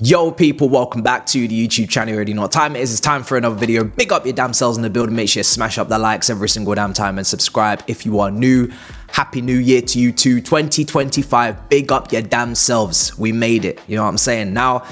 Yo people, welcome back to the YouTube channel. You already know what time it is. It's time for another video. Big up your damn selves in the building. Make sure you smash up the likes every single damn time and subscribe if you are new. Happy New Year to you too. 2025. Big up your damn selves. We made it. You know what I'm saying? Now,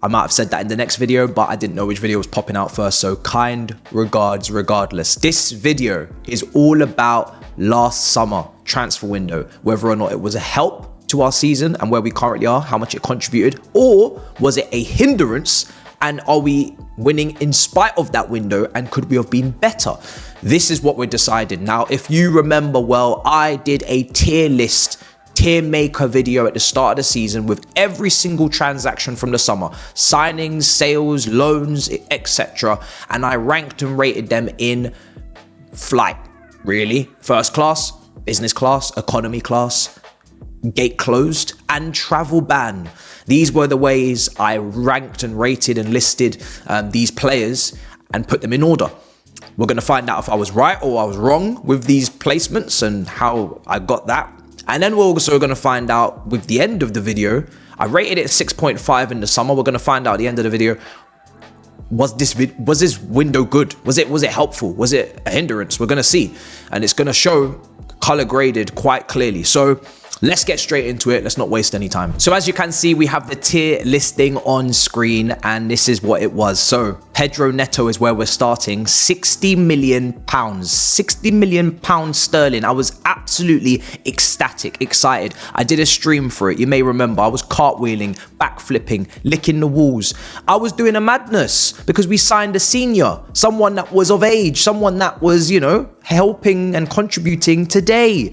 I might have said that in the next video, but I didn't know which video was popping out first. So kind regards regardless. This video is all about last summer transfer window. Whether or not it was a help to our season and where we currently are, how much it contributed, or was it a hindrance, and are we winning in spite of that window, and could we have been better? This is what we're deciding. Now, if you remember well, I did a tier list, tier maker video at the start of the season with every single transaction from the summer, signings, sales, loans, etc. And I ranked and rated them in flight, really. First class, business class, economy class, gate closed, and travel ban. These were the ways I ranked and rated and listed these players and put them in order. We're going to find out if I was right or I was wrong with these placements and how I got that. And then we're also going to find out with the end of the video. I rated it 6.5 in the summer. We're going to find out at the end of the video, was this window good? Was it helpful? Was it a hindrance? We're going to see, and it's going to show color graded quite clearly. So let's get straight into it. Let's not waste any time. So as you can see, we have the tier listing on screen, and this is what it was. So Pedro Neto is where we're starting. 60 million pounds, 60 million pounds sterling. I was absolutely ecstatic, excited. I did a stream for it. You may remember I was cartwheeling, backflipping, licking the walls. I was doing a madness because we signed a senior, someone that was of age, someone that was, you know, helping and contributing today.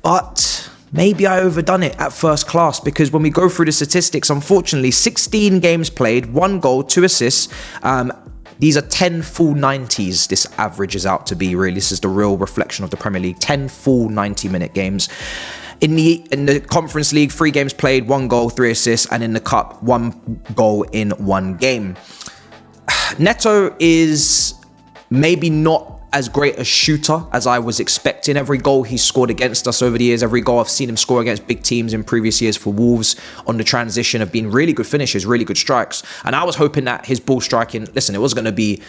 But maybe I overdone it at first class, because when we go through the statistics, unfortunately, 16 games played, 1 goal, 2 assists. These are 10 full 90s. This averages out to be, really. This is the real reflection of the Premier League. 10 full 90-minute games. In the Conference League, 3 games played, 1 goal, 3 assists. And in the Cup, 1 goal in 1 game. Neto is maybe not as great a shooter as I was expecting. Every goal he's scored against us over the years, every goal I've seen him score against big teams in previous years for Wolves on the transition have been really good finishes, really good strikes. And I was hoping that his ball striking, listen, it was going to be,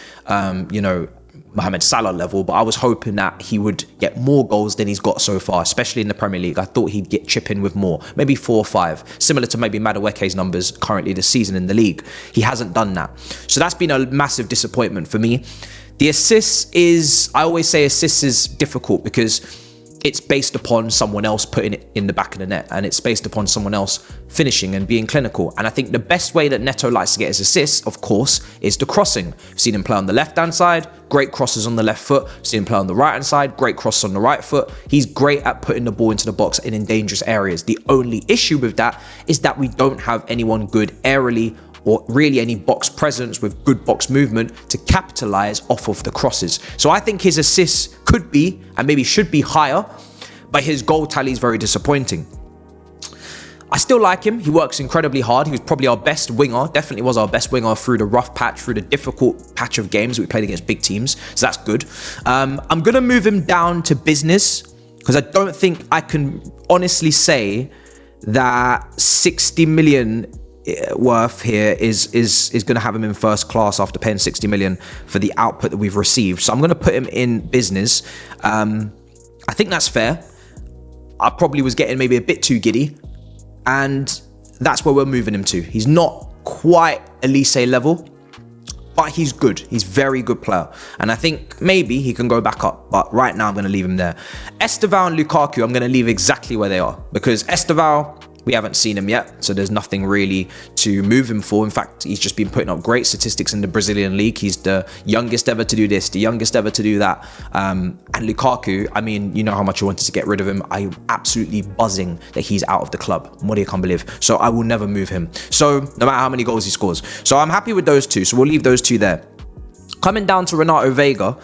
you know, Mohamed Salah level, but I was hoping that he would get more goals than he's got so far, especially in the Premier League. I thought he'd get chip in with more, maybe 4 or 5, similar to maybe Madueke's numbers currently this season in the league. He hasn't done that. So that's been a massive disappointment for me. The assists is, I always say assists is difficult because it's based upon someone else putting it in the back of the net, and it's based upon someone else finishing and being clinical. And I think the best way that Neto likes to get his assists, of course, is the crossing. We've seen him play on the left-hand side, great crosses on the left foot. We've seen him play on the right-hand side, great crosses on the right foot. He's great at putting the ball into the box and in dangerous areas. The only issue with that is that we don't have anyone good aerially, or really any box presence with good box movement to capitalize off of the crosses. So I think his assists could be, and maybe should be, higher, but his goal tally is very disappointing. I still like him. He works incredibly hard. He was probably our best winger, definitely was our best winger through the rough patch, through the difficult patch of games we played against big teams. So that's good. I'm going to move him down to business, because I don't think I can honestly say that 60 million worth here is going to have him in first class after paying 60 million for the output that we've received. So I'm going to put him in business. I think that's fair. I probably was getting maybe a bit too giddy, and that's where we're moving him to. He's not quite Elise level, but he's good. He's a very good player, and I think maybe he can go back up, but right now I'm going to leave him there. Esteval and Lukaku, I'm going to leave exactly where they are, because Esteval, we haven't seen him yet, so there's nothing really to move him for. In fact, he's just been putting up great statistics in the Brazilian league. He's the youngest ever to do this, the youngest ever to do that. And Lukaku, I mean, you know how much I wanted to get rid of him. I'm absolutely buzzing that he's out of the club. What do you can't believe? So I will never move him. So no matter how many goals he scores. So I'm happy with those two. So we'll leave those two there. Coming down to Renato Veiga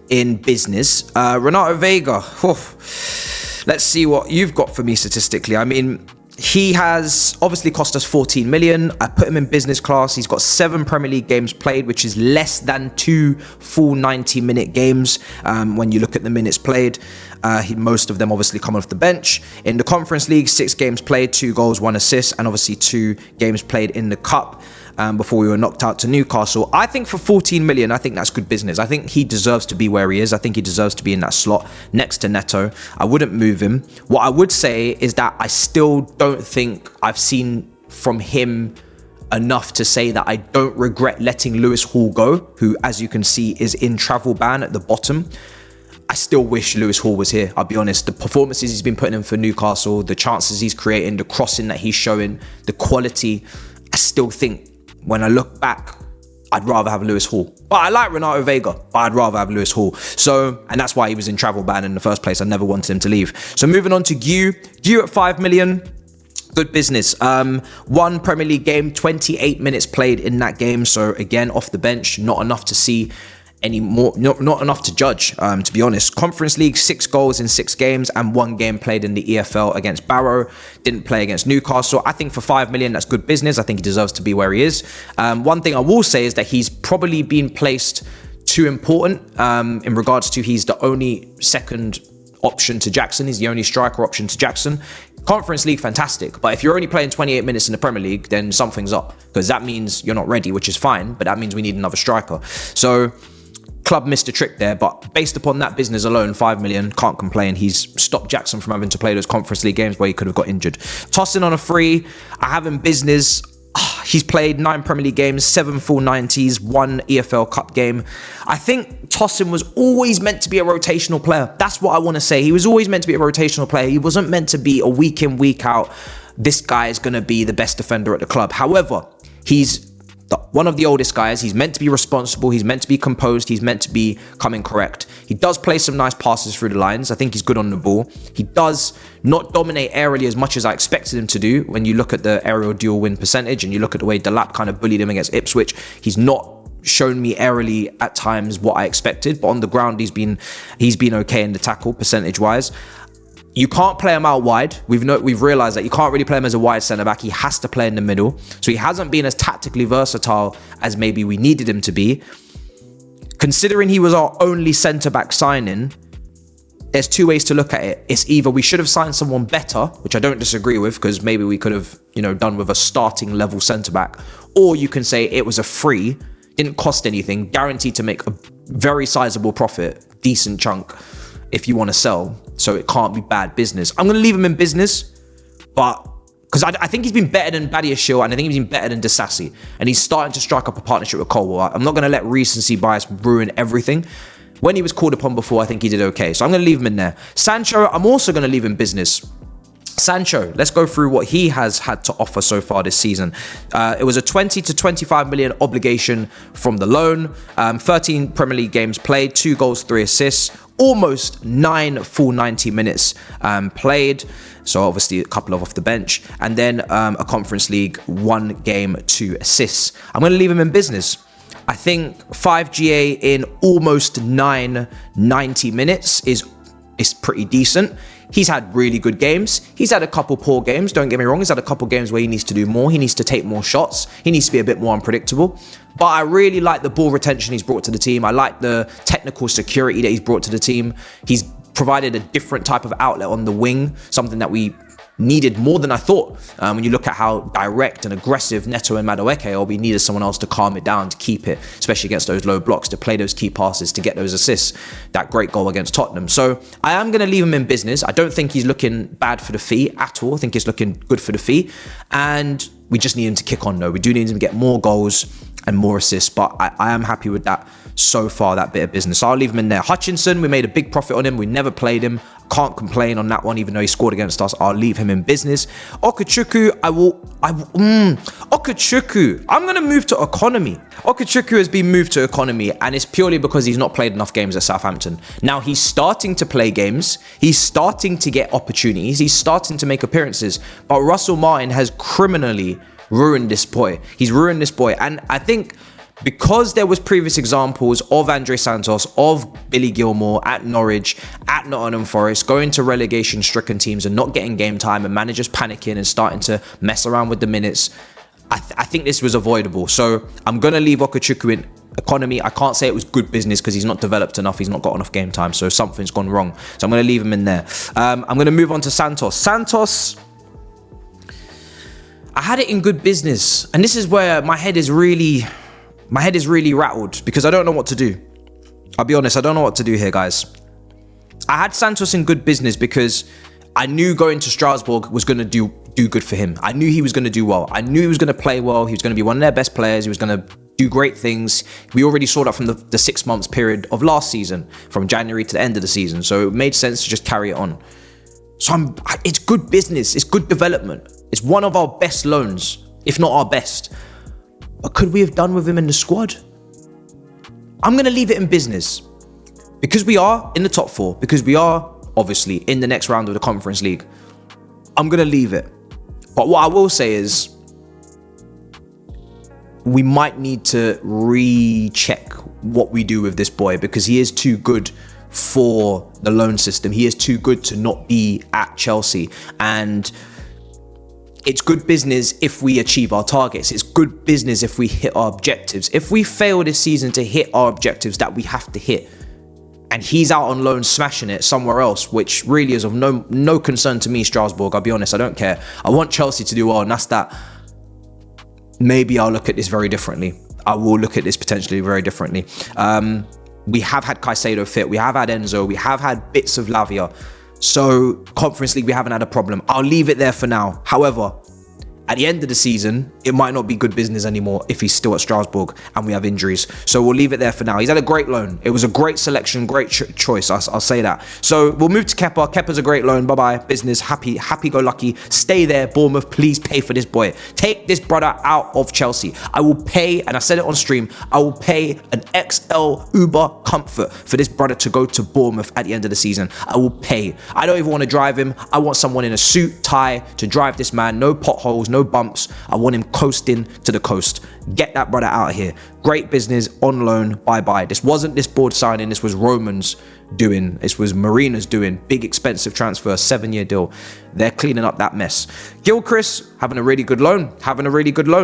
in business. Renato Veiga, let's see what you've got for me statistically. I mean, he has obviously cost us 14 million. I put him in business class. He's got 7 Premier League games played, which is less than 2 full 90-minute games when you look at the minutes played. Most of them obviously come off the bench. In the Conference League, 6 games played, 2 goals, 1 assist, and obviously 2 games played in the Cup before we were knocked out to Newcastle. I think for 14 million, I think that's good business. I think he deserves to be where he is. I think he deserves to be in that slot next to Neto. I wouldn't move him. What I would say is that I still don't think I've seen from him enough to say that I don't regret letting Lewis Hall go, who, as you can see, is in travel ban at the bottom. I still wish Lewis Hall was here, I'll be honest. The performances he's been putting in for Newcastle, the chances he's creating, the crossing that he's showing, the quality, I still think when I look back, I'd rather have Lewis Hall. But I like Renato Vega, but I'd rather have Lewis Hall. So, and that's why he was in travel ban in the first place. I never wanted him to leave. So moving on to Guiu. Guiu at 5 million. Good business. 1 Premier League game, 28 minutes played in that game. So again, off the bench, not enough to see any more, not enough to judge, to be honest. Conference League, 6 goals in 6 games and 1 game played in the EFL against Barrow. Didn't play against Newcastle. I think for 5 million, that's good business. I think he deserves to be where he is. One thing I will say is that he's probably been placed too important in regards to he's the only second option to Jackson. He's the only striker option to Jackson. Conference League, fantastic. But if you're only playing 28 minutes in the Premier League, then something's up. Because that means you're not ready, which is fine. But that means we need another striker. So club missed a trick there. But based upon that business alone, 5 million, can't complain. He's stopped Jackson from having to play those Conference League games where he could have got injured. Tosin on a free. I have him business. He's played 9 Premier League games, 7 full 90s, 1 EFL Cup game. I think Tosin was always meant to be a rotational player. That's what I want to say. He was always meant to be a rotational player. He wasn't meant to be a week in, week out, this guy is going to be the best defender at the club. However, he's one of the oldest guys. He's meant to be responsible. He's meant to be composed. He's meant to be coming correct. He does play some nice passes through the lines. I think he's good on the ball. He does not dominate aerially as much as I expected him to do. When you look at the aerial duel win percentage and you look at the way Delap kind of bullied him against Ipswich, he's not shown me aerially at times what I expected. But on the ground, he's been okay in the tackle percentage wise. You can't play him out wide. We've realised that you can't really play him as a wide centre-back. He has to play in the middle. So he hasn't been as tactically versatile as maybe we needed him to be. Considering he was our only centre-back signing, there's 2 ways to look at it. It's either we should have signed someone better, which I don't disagree with, because maybe we could have, done with a starting level centre-back. Or you can say it was a free, didn't cost anything, guaranteed to make a very sizable profit, decent chunk, if you want to sell. So it can't be bad business. I'm going to leave him in business, but because I think he's been better than Badiashile and I think he's been better than Disasi. And he's starting to strike up a partnership with Colwell. I'm not going to let recency bias ruin everything. When he was called upon before, I think he did okay. So I'm going to leave him in there. Sancho, I'm also going to leave in business. Sancho, let's go through what he has had to offer so far this season. It was a 20 to 25 million obligation from the loan, 13 Premier League games played, 2 goals, 3 assists, almost 9 full 90 minutes played. So obviously a couple of off the bench. And then a Conference League, 1 game, 2 assists. I'm going to leave him in business. I think 5 GA in almost 9 90 minutes is pretty decent. He's had really good games. He's had a couple poor games, don't get me wrong. He's had a couple games where he needs to do more. He needs to take more shots. He needs to be a bit more unpredictable. But I really like the ball retention he's brought to the team. I like the technical security that he's brought to the team. He's provided a different type of outlet on the wing, something that we needed more than I thought. When you look at how direct and aggressive Neto and Madueke are, we needed someone else to calm it down, to keep it, especially against those low blocks, to play those key passes, to get those assists, that great goal against Tottenham. So I am going to leave him in business. I don't think he's looking bad for the fee at all. I think he's looking good for the fee. And we just need him to kick on though. We do need him to get more goals and more assists, but I am happy with that so far, that bit of business. So I'll leave him in there. Hutchinson, we made a big profit on him. We never played him. Can't complain on that one, even though he scored against us. I'll leave him in business. Okechukwu, Okechukwu, I'm going to move to economy. Okechukwu has been moved to economy, and it's purely because he's not played enough games at Southampton. Now he's starting to play games. He's starting to get opportunities. He's starting to make appearances. But Russell Martin has criminally ruined this boy. He's ruined this boy. And I think because there was previous examples of Andre Santos, of Billy Gilmore at Norwich, at Nottingham Forest, going to relegation-stricken teams and not getting game time and managers panicking and starting to mess around with the minutes, I think this was avoidable. So I'm going to leave Okechukwu economy. I can't say it was good business because he's not developed enough. He's not got enough game time. So something's gone wrong. So I'm going to leave him in there. I'm going to move on to Santos. Santos, I had it in good business. And this is where my head is really rattled because I don't know what to do. I'll be honest, I don't know what to do here, guys. I had Santos in good business because I knew going to Strasbourg was going to do good for him. I knew he was going to do well. I knew he was going to play well. He was going to be one of their best players. He was going to do great things. We already saw that from the 6 months period of last season, from January to the end of the season. So it made sense to just carry it on. So it's good business. It's good development. It's one of our best loans, if not our best. But could we have done with him in the squad? I'm going to leave it in business. Because we are in the top 4, because we are obviously in the next round of the Conference League, I'm going to leave it. But what I will say is we might need to recheck what we do with this boy because he is too good for the loan system. He is too good to not be at Chelsea. And it's good business if we achieve our targets. It's good business if we hit our objectives. If we fail this season to hit our objectives that we have to hit, and he's out on loan smashing it somewhere else, which really is of no concern to me, Strasbourg. I'll be honest, I don't care. I want Chelsea to do well, and that's that. Maybe I'll look at this very differently. I will look at this potentially very differently. We have had Caicedo fit. We have had Enzo. We have had bits of Lavia. So Conference League, we haven't had a problem. I'll leave it there for now. However, at the end of the season, it might not be good business anymore if he's still at Strasbourg and we have injuries. So we'll leave it there for now. He's had a great loan. It was a great selection, great choice. I'll say that. So we'll move to Kepa. Kepa's a great loan. Bye-bye. Business. Happy-go-lucky. Stay there. Bournemouth, please pay for this boy. Take this brother out of Chelsea. I will pay, and I said it on stream, I will pay an XL Uber Comfort for this brother to go to Bournemouth at the end of the season. I will pay. I don't even want to drive him. I want someone in a suit, tie to drive this man. No potholes, no bumps. I want him coasting to the coast. Get that brother out of here. Great business on loan. Bye-bye. This wasn't this board signing. This was Roman's doing. This was Marina's doing. Big expensive transfer, 7-year deal. They're cleaning up that mess. Gilchrist having a really good loan.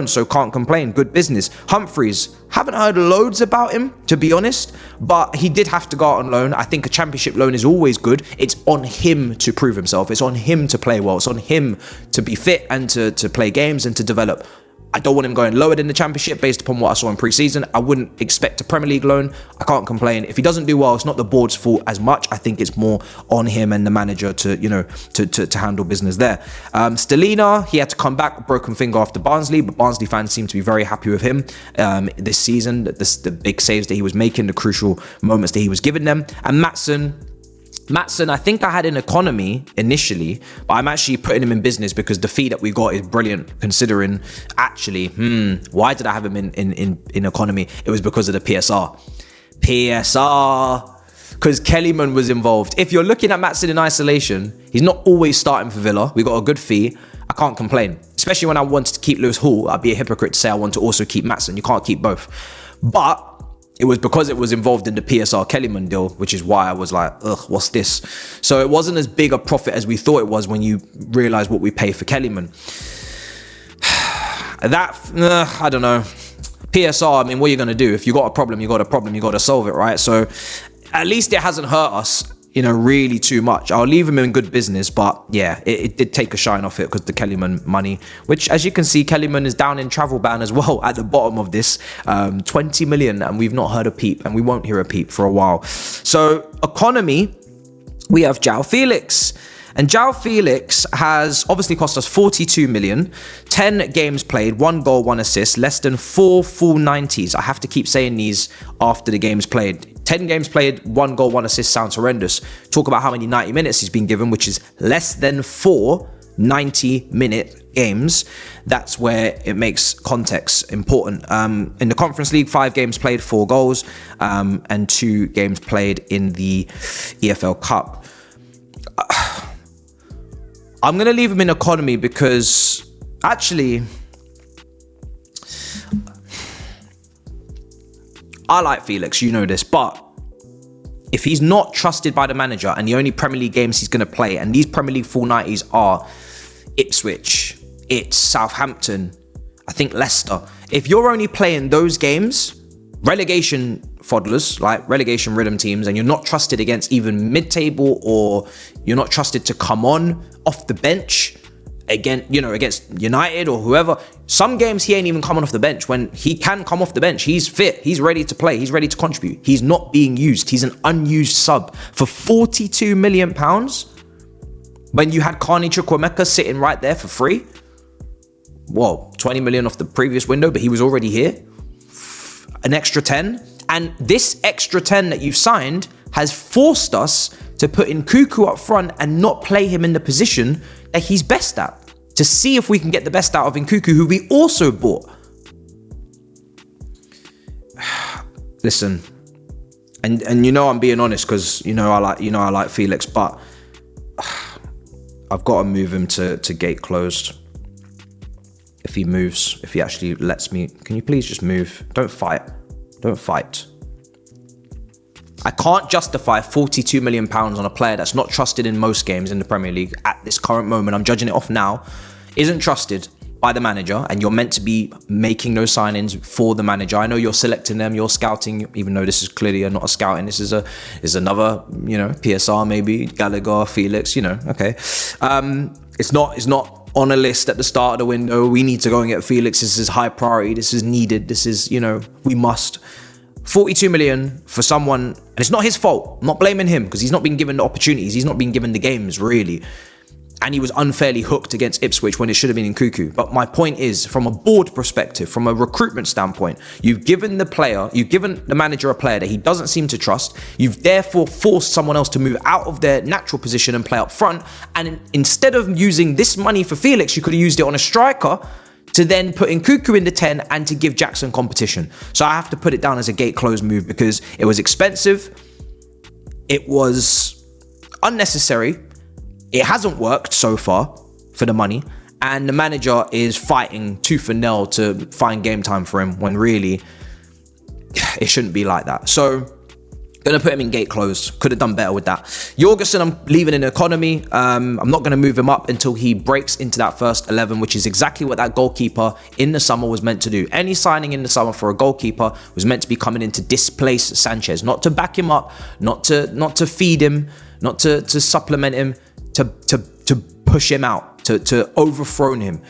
So can't complain. Good business. Humphreys, haven't heard loads about him, to be honest, but he did have to go out on loan. I think a championship loan is always good. It's on him to prove himself. It's on him to play well. It's on him to be fit and to play games and to develop. I don't want him going lower than the championship based upon what I saw in pre-season. I wouldn't expect a Premier League loan. I can't complain. If he doesn't do well, it's not the board's fault as much. I think it's more on him and the manager to handle business there. Stellina, he had to come back, broken finger after Barnsley, but Barnsley fans seem to be very happy with him this season. The big saves that he was making, the crucial moments that he was giving them. And Matson, I think I had in economy initially, but I'm actually putting him in business because the fee that we got is brilliant considering actually, why did I have him in economy? It was because of the PSR. Because Kellyman was involved. If you're looking at Matson in isolation, he's not always starting for Villa. We got a good fee. I can't complain. Especially when I wanted to keep Lewis Hall, I'd be a hypocrite to say I want to also keep Matson. You can't keep both. But it was because it was involved in the PSR Kellyman deal, which is why I was like, ugh, what's this? So it wasn't as big a profit as we thought it was when you realize what we pay for Kellyman. I don't know. PSR, I mean, what are you going to do? If you got a problem, you got to solve it, right? So at least it hasn't hurt us, really too much. I'll leave him in good business, but yeah, it did take a shine off it because the Kellyman money, which as you can see, Kellyman is down in travel ban as well at the bottom of this, 20 million, and we've not heard a peep, and we won't hear a peep for a while. So economy, we have João Felix. And João Felix has obviously cost us 42 million, 10 games played, 1 goal, 1 assist, less than 4 full 90s. I have to keep saying these after the games played. 10 games played, 1 goal, 1 assist sounds horrendous. Talk about how many 90 minutes he's been given, which is less than 4 90-minute games. That's where it makes context important. In the Conference League, 5 games played, 4 goals, and 2 games played in the EFL Cup. I'm going to leave him in economy because actually, I like Felix, you know this, but if he's not trusted by the manager and the only Premier League games he's going to play, and these Premier League full 90s are Ipswich, it's Southampton, I think Leicester. If you're only playing those games, relegation fodlers, like relegation rhythm teams, and you're not trusted against even mid-table, or you're not trusted to come on off the bench against United or whoever. Some games he ain't even coming off the bench. When he can come off the bench, he's fit, he's ready to play, he's ready to contribute. He's not being used. He's an unused sub for £42 million when you had Carney Chukwuemeka sitting right there for free. Well, 20 million off the previous window, but he was already here. An extra 10. And this extra 10 that you've signed has forced us to put in Nkunku up front and not play him in the position that he's best at, to see if we can get the best out of Nkunku, who we also bought. Listen, and I'm being honest, because I like Felix, but I've got to move him to gate closed. If he moves, if he actually lets me, can you please just move? Don't fight. I can't justify £42 million on a player that's not trusted in most games in the Premier League at this current moment. I'm judging it off now. Isn't trusted by the manager, and you're meant to be making those signings for the manager. I know you're selecting them, you're scouting, even though this is clearly not a scouting. This is another, PSR maybe, Gallagher, Felix, okay. It's not on a list at the start of the window. We need to go and get Felix. This is high priority. This is needed. This is, we must. 42 million for someone, and it's not his fault. I'm not blaming him, because he's not been given the opportunities. He's not been given the games, really. And he was unfairly hooked against Ipswich when it should have been Nkunku. But my point is, from a board perspective, from a recruitment standpoint, you've given the manager a player that he doesn't seem to trust. You've therefore forced someone else to move out of their natural position and play up front. And instead of using this money for Felix, you could have used it on a striker to then put Nkunku in the 10 and to give Jackson competition. So I have to put it down as a gate closed move, because it was expensive. It was unnecessary. It hasn't worked so far for the money. And the manager is fighting tooth and nail to find game time for him, when really it shouldn't be like that. So gonna put him in gate closed. Could have done better with that. Jorgensen, I'm leaving in economy. I'm not gonna move him up until he breaks into that first 11, which is exactly what that goalkeeper in the summer was meant to do. Any signing in the summer for a goalkeeper was meant to be coming in to displace Sanchez, not to back him up, not to feed him, not to supplement him, to push him out, to overthrow him.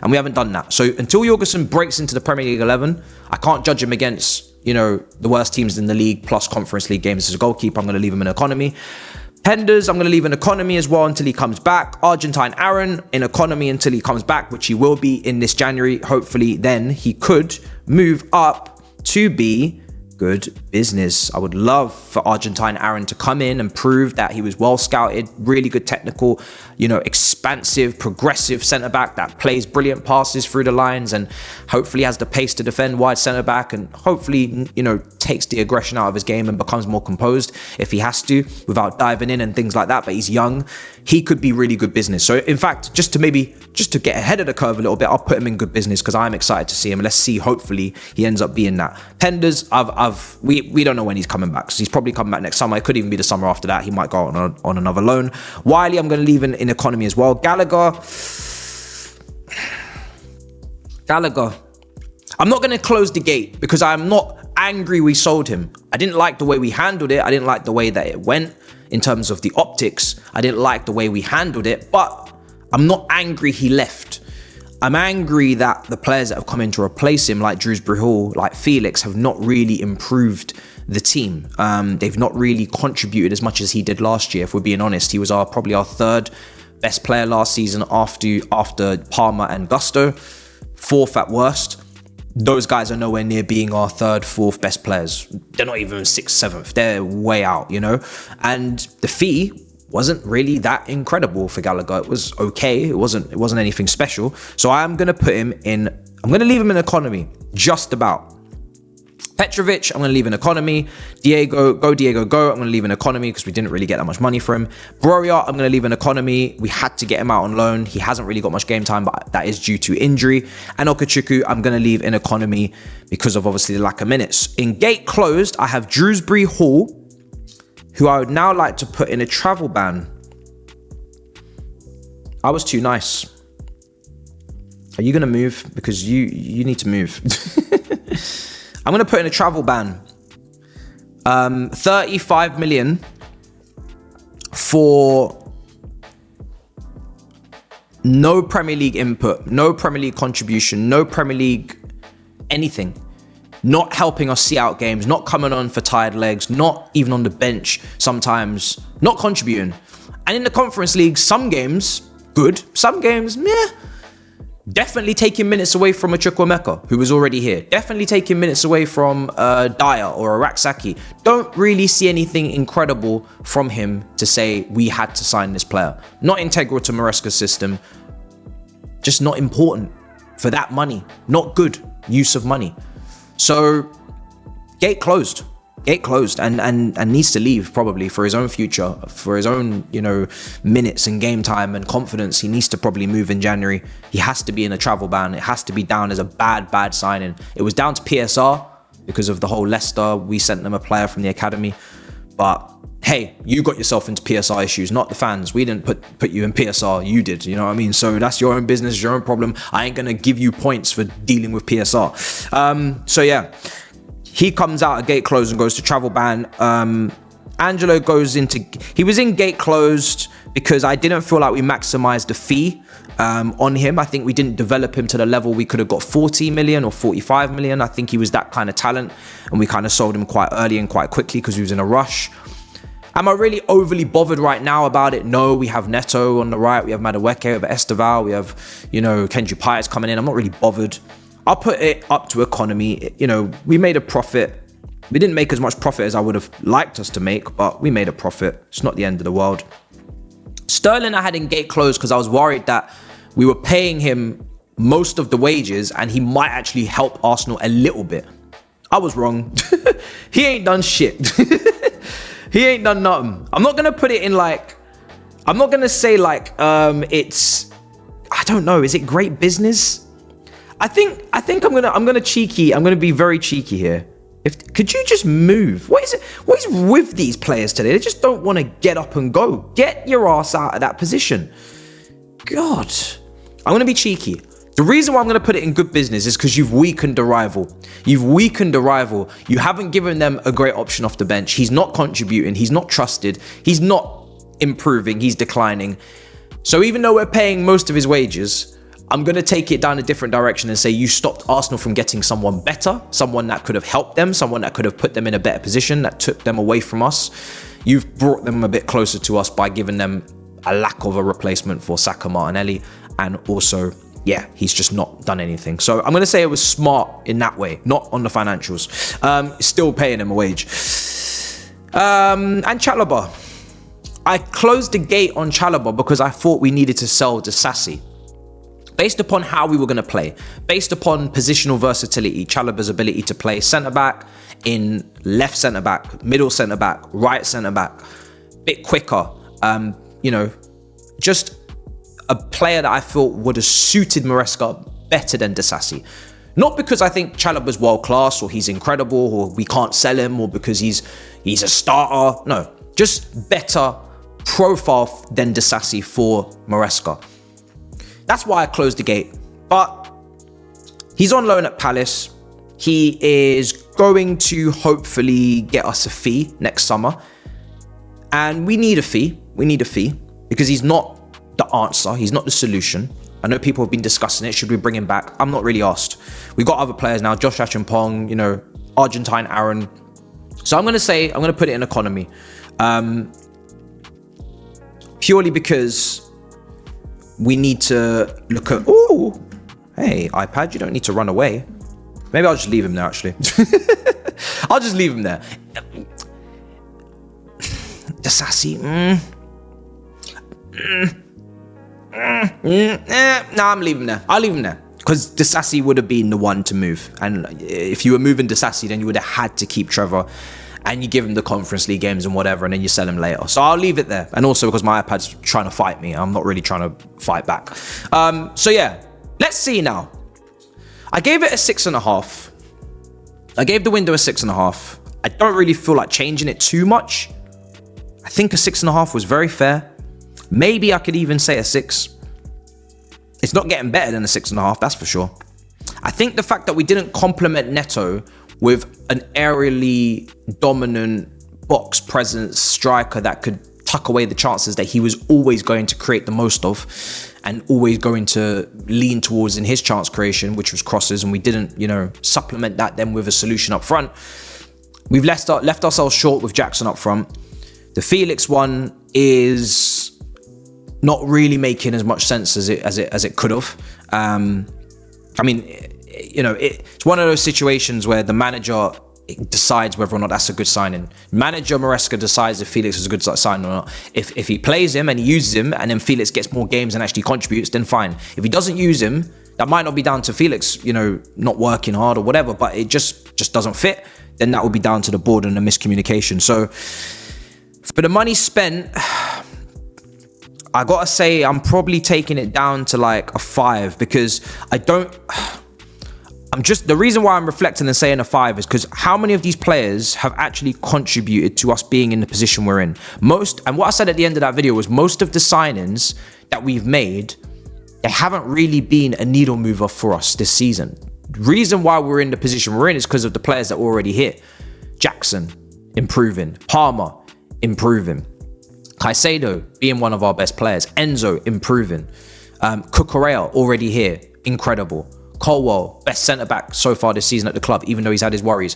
And we haven't done that. So until Jorgensen breaks into the Premier League 11, I can't judge him against, the worst teams in the league plus Conference League games as a goalkeeper. I'm going to leave him in economy. Penders, I'm going to leave in economy as well until he comes back. Argentine Aaron in economy until he comes back, which he will be in this January. Hopefully then he could move up to be good business. I would love for Argentine Aaron to come in and prove that he was well scouted, really good technical, expansive, progressive centre-back that plays brilliant passes through the lines, and hopefully has the pace to defend wide centre-back, and hopefully, takes the aggression out of his game and becomes more composed if he has to, without diving in and things like that. But he's young. He could be really good business. So in fact, just to get ahead of the curve a little bit, I'll put him in good business, because I'm excited to see him. Let's see, hopefully he ends up being that. Penders, we don't know when he's coming back, so he's probably coming back next summer. It could even be the summer after that. He might go on another loan. Wiley, I'm going to leave in economy as well. Gallagher, I'm not going to close the gate, because I'm not angry we sold him. I didn't like the way we handled it. I didn't like the way that it went in terms of the optics. I didn't like the way we handled it, but I'm not angry he left. I'm angry that the players that have come in to replace him, like Dewsbury-Hall, like Felix, have not really improved the team. They've not really contributed as much as he did last year, if we're being honest. He was probably our third best player last season after Palmer and Gusto, fourth at worst. Those guys are nowhere near being our third, fourth best players. They're not even sixth, seventh. They're way out, And the fee wasn't really that incredible for Gallagher. It was okay. It wasn't anything special. So I'm going to leave him in economy, just about. Petrovic, I'm going to leave in economy. Diego, go. I'm going to leave in economy because we didn't really get that much money for him. Broria, I'm going to leave in economy. We had to get him out on loan. He hasn't really got much game time, but that is due to injury. And Okachuku, I'm going to leave in economy because of obviously the lack of minutes. In gate closed, I have Dewsbury-Hall, who I would now like to put in a travel ban. I was too nice. Are you going to move? Because you need to move. I'm going to put in a travel ban. 35 million for no Premier League input, no Premier League contribution, no Premier League anything. Not helping us see out games, not coming on for tired legs, not even on the bench sometimes, not contributing. And in the Conference League, some games, good. Some games, meh. Definitely taking minutes away from a Chukwuemeka, who was already here. Definitely taking minutes away from Dyer or a Raksaki. Don't really see anything incredible from him to say we had to sign this player. Not integral to Maresca's system. Just not important for that money. Not good use of money. So, gate closed. Gate closed and needs to leave probably for his own future, for his own, minutes and game time and confidence. He needs to probably move in January. He has to be in a travel ban. It has to be down as a bad signing. It was down to PSR because of the whole Leicester. We sent them a player from the academy. But hey, you got yourself into PSR issues, not the fans. We didn't put you in PSR. You did, you know what I mean? So that's your own business, your own problem. I ain't going to give you points for dealing with PSR. So yeah. He comes out of gate closed and goes to travel ban. Angelo he was in gate closed because I didn't feel like we maximized the fee on him. I think we didn't develop him to the level we could have got 40 million or 45 million. I think he was that kind of talent and we kind of sold him quite early and quite quickly because he was in a rush. Am I really overly bothered right now about it? No, we have Neto on the right. We have Madueke, we have Esteval. We have, Kenji Pius coming in. I'm not really bothered. I'll put it up to economy. We made a profit. We didn't make as much profit as I would have liked us to make, but we made a profit. It's not the end of the world. Sterling I had in gate closed because I was worried that we were paying him most of the wages and he might actually help Arsenal a little bit. I was wrong. He ain't done shit. He ain't done nothing. I'm not going to put it in I'm not going to say it's, I don't know. Is it great business? I think I'm gonna be very cheeky here. Could you just move? What is with these players today? They just don't want to get up and go. Get your ass out of that position. God, I'm gonna be cheeky. The reason why I'm gonna put it in good business is because you've weakened the rival. You haven't given them a great option off the bench. He's not contributing. He's not trusted. He's not improving. He's declining. So even though we're paying most of his wages, I'm going to take it down a different direction and say you stopped Arsenal from getting someone better, someone that could have helped them, someone that could have put them in a better position, that took them away from us. You've brought them a bit closer to us by giving them a lack of a replacement for Saka Martinelli. And also, yeah, he's just not done anything. So I'm going to say it was smart in that way, not on the financials. Still paying him a wage. And Chalobah. I closed the gate on Chalobah because I thought we needed to sell Disasi. Based upon how we were going to play, based upon positional versatility, Chalobah's ability to play centre-back, in left centre-back, middle centre-back, right centre-back, bit quicker, just a player that I thought would have suited Maresca better than Disasi. Not because I think Chalobah's world-class or he's incredible or we can't sell him or because he's a starter. No, just better profile than Disasi for Maresca. That's why I closed the gate. But he's on loan at Palace. He is going to hopefully get us a fee next summer. And we need a fee. Because he's not the answer. He's not the solution. I know people have been discussing it. Should we bring him back? I'm not really asked. We've got other players now. Josh Achimpong, Argentine Aaron. So I'm going to put it in economy. Purely because we need to look at... Oh, hey, iPad, you don't need to run away. Maybe I'll just leave him there, actually. I'll just leave him there. Disasi. I'm leaving him there. I'll leave him there. Because Disasi would have been the one to move. And if you were moving Disasi, then you would have had to keep Trevor. And you give him the Conference League games and whatever, and then you sell him later. So I'll leave it there. And also because my iPad's trying to fight me. I'm not really trying to fight back. So yeah, let's see now. I gave it a 6.5. I gave the window a 6.5. I don't really feel like changing it too much. I think a 6.5 was very fair. Maybe I could even say a 6. It's not getting better than a 6.5, that's for sure. I think the fact that we didn't compliment Neto with an aerially dominant box presence striker that could tuck away the chances that he was always going to create the most of and always going to lean towards in his chance creation, which was crosses, and we didn't, supplement that then with a solution up front. We've left ourselves short with Jackson up front. The Felix one is not really making as much sense as it could have. It's one of those situations where the manager decides whether or not that's a good signing. Manager Maresca decides if Felix is a good signing or not. If he plays him and he uses him and then Felix gets more games and actually contributes, then fine. If he doesn't use him, that might not be down to Felix, not working hard or whatever, but it just doesn't fit. Then that would be down to the board and the miscommunication. So for the money spent, I gotta say I'm probably taking it down to like a 5 because the reason why I'm reflecting and saying a 5 is because how many of these players have actually contributed to us being in the position we're in? And what I said at the end of that video was most of the signings that we've made, they haven't really been a needle mover for us this season. The reason why we're in the position we're in is because of the players that were already here. Jackson, improving. Palmer, improving. Caicedo, being one of our best players. Enzo, improving. Cucurella, already here. Incredible. Colwell, best centre-back so far this season at the club, even though he's had his worries.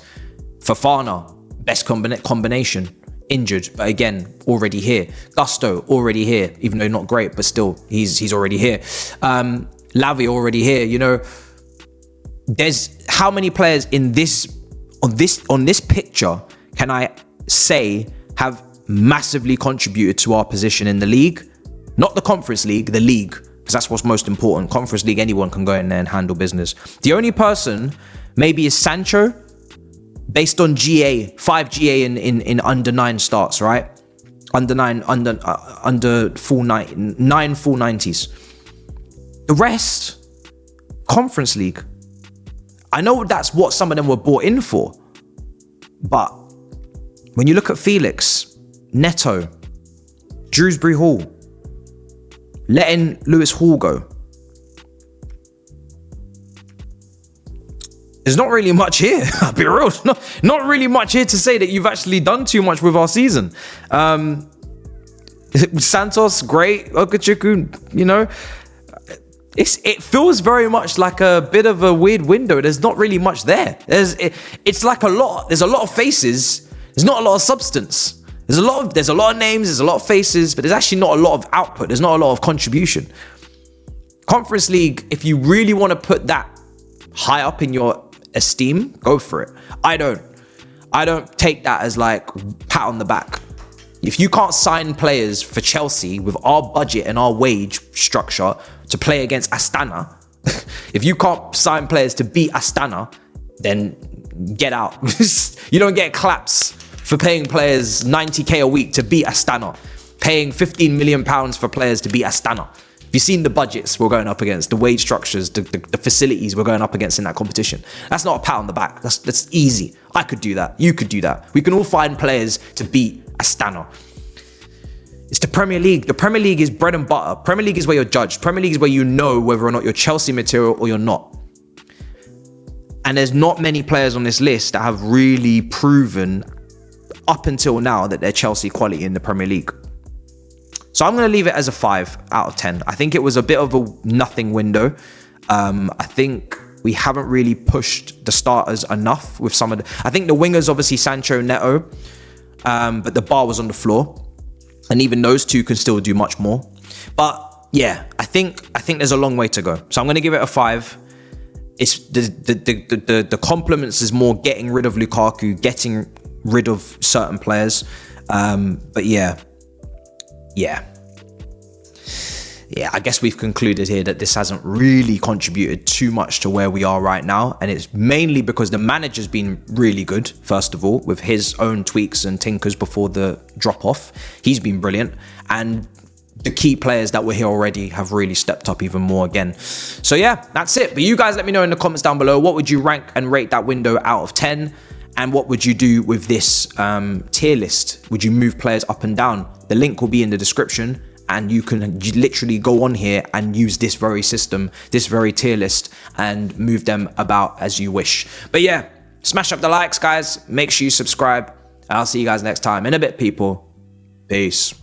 Fofana, best combination. Injured, but again, already here. Gusto, already here, even though not great, but still, he's already here. Lavi, already here. There's how many players on this picture can I say have massively contributed to our position in the league? Not the Conference League, the league. Because that's what's most important. Conference League, anyone can go in there and handle business. The only person maybe is Sancho, based on 5 GA in under 9 starts, right? Under full 9 full 90s. The rest, Conference League. I know that's what some of them were bought in for, but when you look at Felix, Neto, Dewsbury-Hall, letting Lewis Hall go, there's not really much here. I'll be real. Not really much here to say that you've actually done too much with our season. Santos, great. Okachuku, it feels very much like a bit of a weird window. There's not really much there. It's like a lot. There's a lot of faces. There's not a lot of substance. There's a lot of names, there's a lot of faces, but there's actually not a lot of output. There's not a lot of contribution. Conference League, if you really want to put that high up in your esteem, go for it. I don't take that as like pat on the back. If you can't sign players for Chelsea with our budget and our wage structure to play against Astana, if you can't sign players to beat Astana, then get out. You don't get claps for paying players 90k a week to beat Astana, paying 15 million pounds for players to beat Astana. If you've seen the budgets we're going up against, the wage structures, the facilities we're going up against in that competition, that's not a pat on the back. That's easy. I could do that. You could do that. We can all find players to beat Astana. It's the Premier League. The Premier League is bread and butter. Premier League is where you're judged. Premier League is where you know whether or not you're Chelsea material or you're not. And there's not many players on this list that have really proven up until now that they're Chelsea quality in the Premier League. So I'm going to leave it as a 5 out of 10. I think it was a bit of a nothing window. I think we haven't really pushed the starters enough with some of the... I think the wingers, obviously Sancho, Neto, but the bar was on the floor. And even those two can still do much more. But yeah, I think there's a long way to go. So I'm going to give it a 5. It's the compliments is more getting rid of Lukaku, getting rid of certain players. But yeah, I guess we've concluded here that this hasn't really contributed too much to where we are right now. And it's mainly because the manager's been really good, first of all, with his own tweaks and tinkers before the drop-off. He's been brilliant. And the key players that were here already have really stepped up even more again. So yeah, that's it. But you guys let me know in the comments down below, what would you rank and rate that window out of 10? And what would you do with this tier list? Would you move players up and down? The link will be in the description, and you can literally go on here and use this very system, this very tier list, and move them about as you wish. But yeah, Smash up the likes, guys. Make sure you subscribe. I'll see you guys next time. In a bit, people. Peace.